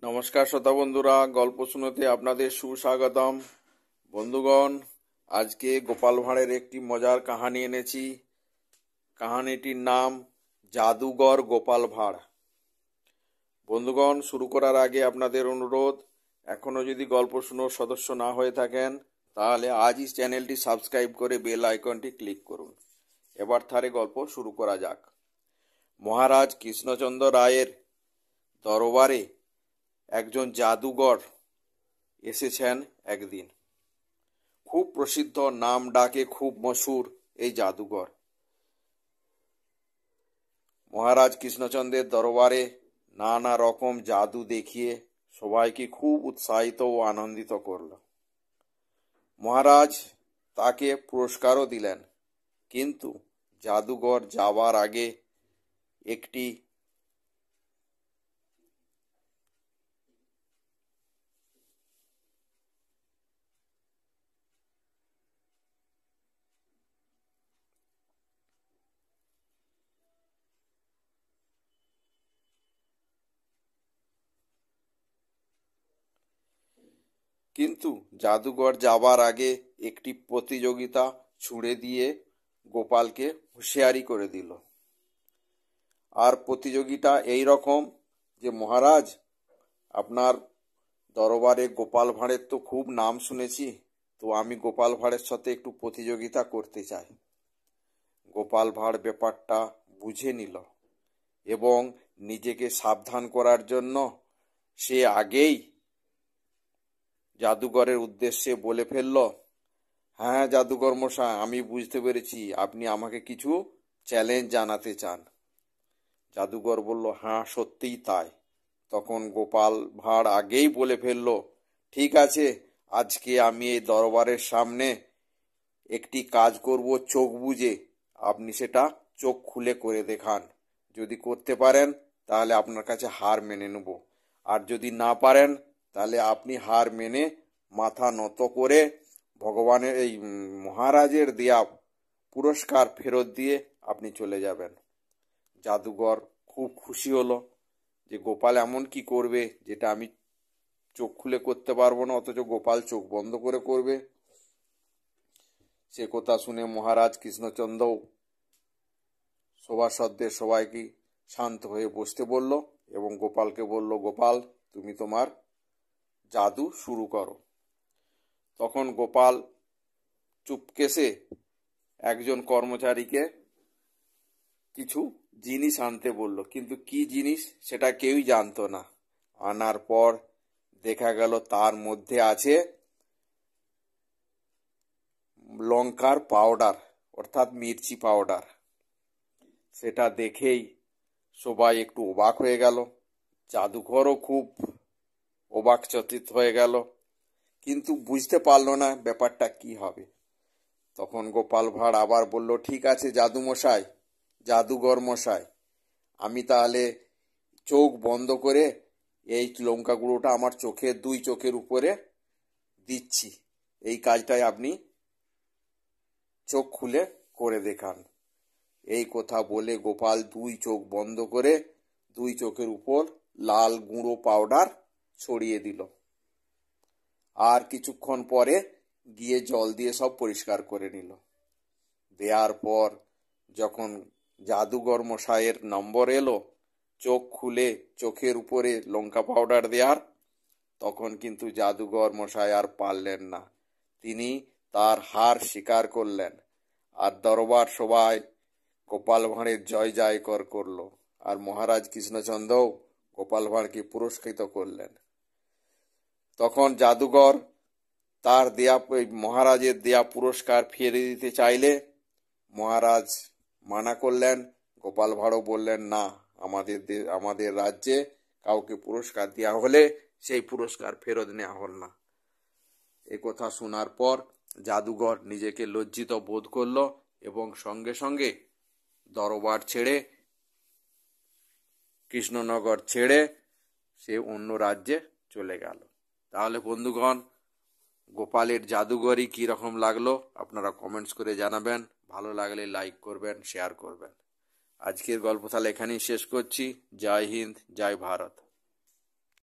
নমস্কার শ্রোতা বন্ধুরা, গল্প শুনতে আপনাদের সুস্বাগতম। বন্ধুগণ, আজকে গোপাল ভাঁড়ের একটি মজার কাহানি এনেছি। কাহানিটির নাম জাদুঘর গোপাল ভাঁড়। বন্ধুগণ, শুরু করার আগে আপনাদের অনুরোধ, এখনো যদি গল্প শুনোর সদস্য না হয়ে থাকেন তাহলে আজই চ্যানেলটি সাবস্ক্রাইব করে বেল আইকনটি ক্লিক করুন। এবার থারে গল্প শুরু করা যাক। মহারাজ কৃষ্ণচন্দ্র রায়ের দরবারে একজন জাদুঘর এসেছেন একদিন। খুব প্রসিদ্ধ, নাম ডাকে খুব মশহুর এই জাদুঘর। মহারাজ কৃষ্ণচন্দ্রের দরবারে নানা রকম জাদু দেখিয়ে সবাইকে খুব উৎসাহিত ও আনন্দিত করল। মহারাজ তাকে পুরস্কারও দিলেন, কিন্তু জাদুঘর যাবার আগে একটি জাদুঘর যাবার আগে একটি প্রতিযোগিতা ছুড়ে দিয়ে গোপালকে হুঁশিয়ারি করে দিল। আর প্রতিযোগিতা এই রকম যে, মহারাজ, আপনার দরবারে গোপাল ভাঁড়ের তো খুব নাম শুনেছি, তো আমি গোপাল ভাঁড়ের সাথে একটু প্রতিযোগিতা করতে চাই। গোপাল ভাঁড় ব্যাপারটা বুঝে নিল এবং নিজেকে সাবধান করার জন্য সে আগেই জাদুঘরের উদ্দেশ্যে বলে ফেলল, হ্যাঁ জাদুঘর মশাই, আমি বুঝতে পেরেছি আপনি আমাকে কিছু চ্যালেঞ্জ জানাতে চান। জাদুঘর বলল, হ্যাঁ সত্যিই তাই। তখন গোপাল ভাঁড় আগেই বলে ফেলল, ঠিক আছে, আজকে আমি এই দরবারের সামনে একটি কাজ করব চোখ বুজে। আপনি সেটা চোখ খুলে করে দেখান। যদি করতে পারেন তাহলে আপনার কাছে হার মেনে নেব, আর যদি না পারেন তাহলে আপনি হার মেনে মাথা নত করে ভগবানের এই মহারাজের দেয়া পুরস্কার ফেরত দিয়ে আপনি চলে যাবেন। জাদুঘর খুব খুশি হলো যে গোপাল এমন কি করবে যেটা আমি চোখ খুলে করতে পারবো না, অথচ গোপাল চোখ বন্ধ করে করবে। সে কথা শুনে মহারাজ কৃষ্ণচন্দ্র সভাসদদের সবাইকে শান্ত হয়ে বসতে বলল এবং গোপালকে বলল, গোপাল, তুমি তোমার জাদু শুরু করো। তখন গোপাল চুপকেসে একজন কর্মচারীকে কিছু জিনিস আনতে বলল, কিন্তু কি জিনিস সেটা কেউই জানতো না। আনার পর দেখা গেল তার মধ্যে আছে লঙ্কার পাউডার, অর্থাৎ মির্চি পাউডার। সেটা দেখেই সবাই একটু অবাক হয়ে গেল। জাদুঘরও খুব অবাক চকিত হয়ে গেল, কিন্তু বুঝতে পারলো না ব্যাপারটা কি হবে। তখন গোপাল ভাঁড় আবার বলল, ঠিক আছে জাদুঘর মশাই, আমি তাহলে চোখ বন্ধ করে এই লঙ্কা গুঁড়োটা আমার দুই চোখের উপরে দিচ্ছি। এই কাজটাই আপনি চোখ খুলে করে দেখান। এই কথা বলে গোপাল দুই চোখ বন্ধ করে দুই চোখের উপর লাল গুঁড়ো পাউডার ছড়িয়ে দিল। আর কিছুক্ষণ পরে গিয়ে জল দিয়ে সব পরিষ্কার করে নিল। দেওয়ার পর যখন জাদুঘর মশাইয়ের নম্বর এলো চোখ খুলে চোখের উপরে লঙ্কা পাউডার দেওয়ার, তখন কিন্তু জাদুঘর মশাই আর পারলেন না। তিনি তার হার স্বীকার করলেন, আর দরবার সবাই গোপাল ভাঁড়ের জয় জয়কার করলো। আর মহারাজ কৃষ্ণচন্দ্রও গোপাল ভাঁড়কে পুরস্কৃত করলেন। তখন জাদুঘর তার মহারাজের দেয়া পুরস্কার ফিরে দিতে চাইলে মহারাজ মানা করলেন। গোপাল ভাঁড়ও বললেন, না, আমাদের রাজ্যে কাউকে পুরস্কার দেওয়া হলে সেই পুরস্কার ফেরত নেওয়া হল না। এ কথা শোনার পর জাদুঘর নিজেকে লজ্জিত বোধ করলো এবং সঙ্গে সঙ্গে দরবার ছেড়ে, কৃষ্ণনগর ছেড়ে সে অন্য রাজ্যে চলে গেল। তাহলে বন্ধুগণ, গোপালের জাদুঘরই কীরকম লাগলো আপনারা কমেন্টস করে জানাবেন। ভালো লাগলে লাইক করবেন, শেয়ার করবেন। আজকের গল্প তাহলে এখানেই শেষ করছি। জয় হিন্দ, জয় ভারত।